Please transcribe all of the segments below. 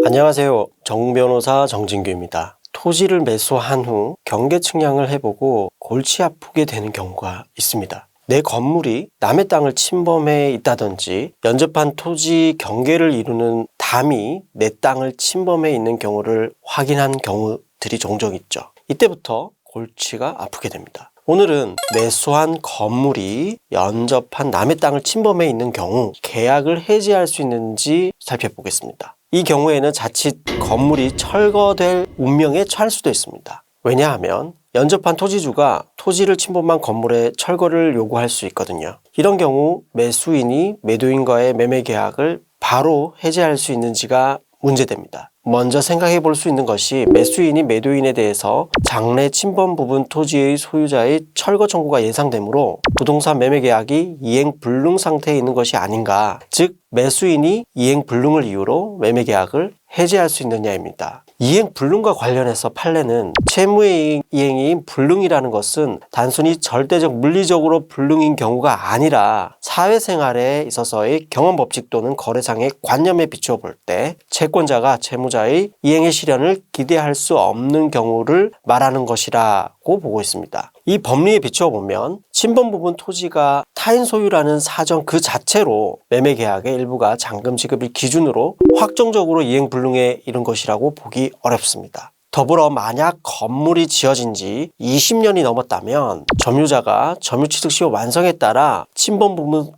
안녕하세요. 정변호사 정진규입니다. 토지를 매수한 후 경계 측량을 해보고 골치 아프게 되는 경우가 있습니다. 내 건물이 남의 땅을 침범해 있다든지 연접한 토지 경계를 이루는 담이 내 땅을 침범해 있는 경우를 확인한 경우들이 종종 있죠. 이때부터 골치가 아프게 됩니다. 오늘은 매수한 건물이 연접한 남의 땅을 침범해 있는 경우 계약을 해지할 수 있는지 살펴보겠습니다. 이 경우에는 자칫 건물이 철거될 운명에 처할 수도 있습니다. 왜냐하면 연접한 토지주가 토지를 침범한 건물의 철거를 요구할 수 있거든요. 이런 경우 매수인이 매도인과의 매매 계약을 바로 해지할 수 있는지가 문제됩니다. 먼저 생각해 볼 수 있는 것이 매수인이 매도인에 대해서 장래 침범 부분 토지의 소유자의 철거 청구가 예상되므로 부동산 매매 계약이 이행 불능 상태에 있는 것이 아닌가, 즉 매수인이 이행 불능을 이유로 매매 계약을 해지할 수 있느냐입니다. 이행 불능과 관련해서 판례는 채무의 이행이 불능이라는 것은 단순히 절대적 물리적으로 불능인 경우가 아니라 사회생활에 있어서의 경험법칙 또는 거래상의 관념에 비추어 볼 때 채권자가 채무자의 이행의 실현을 기대할 수 없는 경우를 말하는 것이라고 보고 있습니다. 이 법리에 비추어 보면 침범 부분 토지가 타인 소유라는 사정 그 자체로 매매 계약의 일부가 잔금 지급을 기준으로 확정적으로 이행 불능에 이른 것이라고 보기 어렵습니다. 더불어 만약 건물이 지어진 지 20년이 넘었다면 점유자가 점유취득 시효 완성에 따라 침범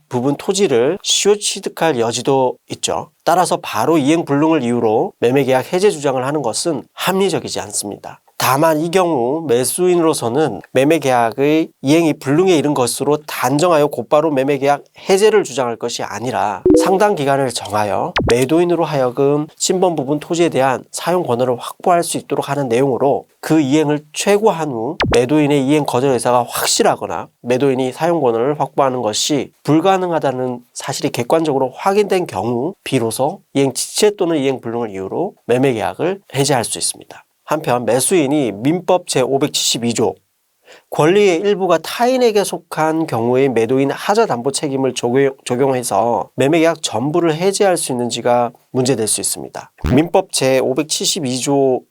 부분 토지를 시효 취득할 여지도 있죠. 따라서 바로 이행 불능을 이유로 매매계약 해제 주장을 하는 것은 합리적이지 않습니다. 다만 이 경우 매수인으로서는 매매계약의 이행이 불능에 이른 것으로 단정하여 곧바로 매매계약 해제를 주장할 것이 아니라 상당 기간을 정하여 매도인으로 하여금 침범 부분 토지에 대한 사용 권한을 확보할 수 있도록 하는 내용으로 그 이행을 최고한 후 매도인의 이행 거절 의사가 확실하거나 매도인이 사용 권한을 확보하는 것이 불가능하다는 사실이 객관적으로 확인된 경우 비로소 이행 지체 또는 이행 불능을 이유로 매매계약을 해제할 수 있습니다. 한편 매수인이 민법 제572조 권리의 일부가 타인에게 속한 경우에 매도인 하자담보 책임을 적용해서 매매계약 전부를 해지할 수 있는지가 문제될 수 있습니다. 민법 제572조의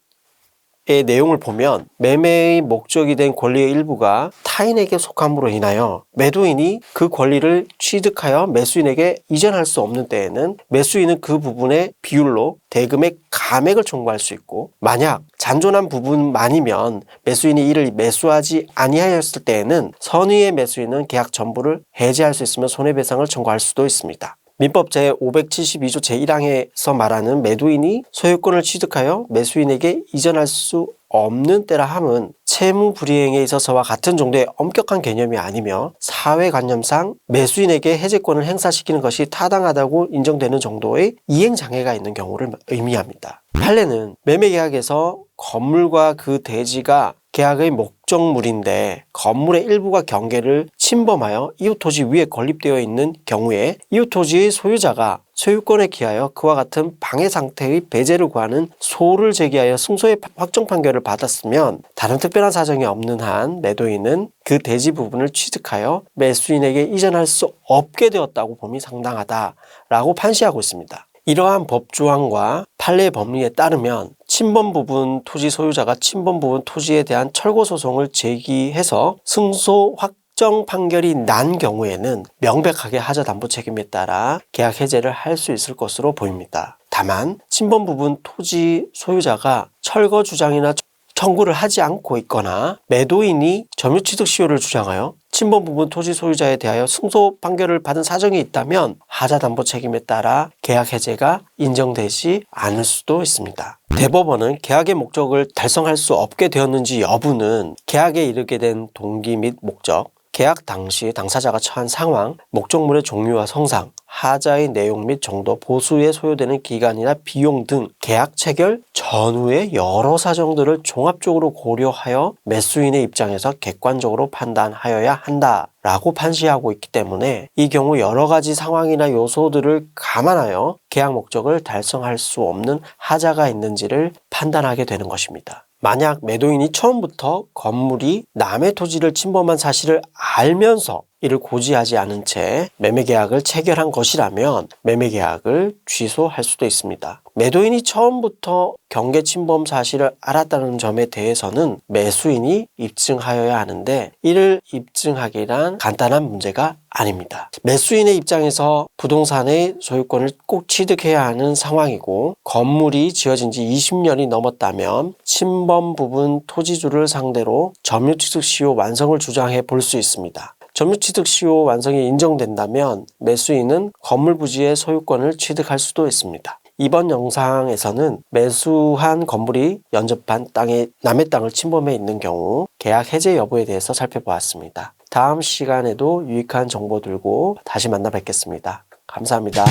내용을 보면 매매의 목적이 된 권리의 일부가 타인에게 속함으로 인하여 매도인이 그 권리를 취득하여 매수인에게 이전할 수 없는 때에는 매수인은 그 부분의 비율로 대금의 감액을 청구할 수 있고, 만약 잔존한 부분만이면 매수인이 이를 매수하지 아니하였을 때에는 선의의 매수인은 계약 전부를 해지할 수 있으며 손해배상을 청구할 수도 있습니다. 민법 제572조 제1항에서 말하는 매도인이 소유권을 취득하여 매수인에게 이전할 수 없는 때라 함은 채무 불이행에 있어서와 같은 정도의 엄격한 개념이 아니며 사회관념상 매수인에게 해제권을 행사시키는 것이 타당하다고 인정되는 정도의 이행장애가 있는 경우를 의미합니다. 판례는 매매계약에서 건물과 그 대지가 계약의 목적물인데 건물의 일부가 경계를 침범하여 이웃토지 위에 건립되어 있는 경우에 이웃토지의 소유자가 소유권에 기하여 그와 같은 방해 상태의 배제를 구하는 소를 제기하여 승소의 확정 판결을 받았으면 다른 특별한 사정이 없는 한 매도인은 그 대지 부분을 취득하여 매수인에게 이전할 수 없게 되었다고 봄이 상당하다라고 판시하고 있습니다. 이러한 법조항과 판례 법리에 따르면 침범 부분 토지 소유자가 침범 부분 토지에 대한 철거 소송을 제기해서 승소 확정 판결이 난 경우에는 명백하게 하자담보 책임에 따라 계약 해제를 할 수 있을 것으로 보입니다. 다만 침범 부분 토지 소유자가 철거 주장이나 청구를 하지 않고 있거나 매도인이 점유취득 시효를 주장하여 침범 부분 토지 소유자에 대하여 승소 판결을 받은 사정이 있다면 하자담보 책임에 따라 계약 해제가 인정되지 않을 수도 있습니다. 대법원은 계약의 목적을 달성할 수 없게 되었는지 여부는 계약에 이르게 된 동기 및 목적, 계약 당시 당사자가 처한 상황, 목적물의 종류와 성상, 하자의 내용 및 정도, 보수에 소요되는 기간이나 비용 등 계약 체결 전후의 여러 사정들을 종합적으로 고려하여 매수인의 입장에서 객관적으로 판단하여야 한다라고 판시하고 있기 때문에 이 경우 여러 가지 상황이나 요소들을 감안하여 계약 목적을 달성할 수 없는 하자가 있는지를 판단하게 되는 것입니다. 만약 매도인이 처음부터 건물이 남의 토지를 침범한 사실을 알면서 이를 고지하지 않은 채 매매계약을 체결한 것이라면 매매계약을 취소할 수도 있습니다. 매도인이 처음부터 경계침범 사실을 알았다는 점에 대해서는 매수인이 입증하여야 하는데 이를 입증하기란 간단한 문제가 아닙니다. 매수인의 입장에서 부동산의 소유권을 꼭 취득해야 하는 상황이고 건물이 지어진 지 20년이 넘었다면 침범 부분 토지주를 상대로 점유취득 시효 완성을 주장해 볼 수 있습니다. 점유취득 시효 완성이 인정된다면 매수인은 건물 부지의 소유권을 취득할 수도 있습니다. 이번 영상에서는 매수한 건물이 연접한 남의 땅을 침범해 있는 경우 계약 해제 여부에 대해서 살펴보았습니다. 다음 시간에도 유익한 정보 들고 다시 만나 뵙겠습니다. 감사합니다.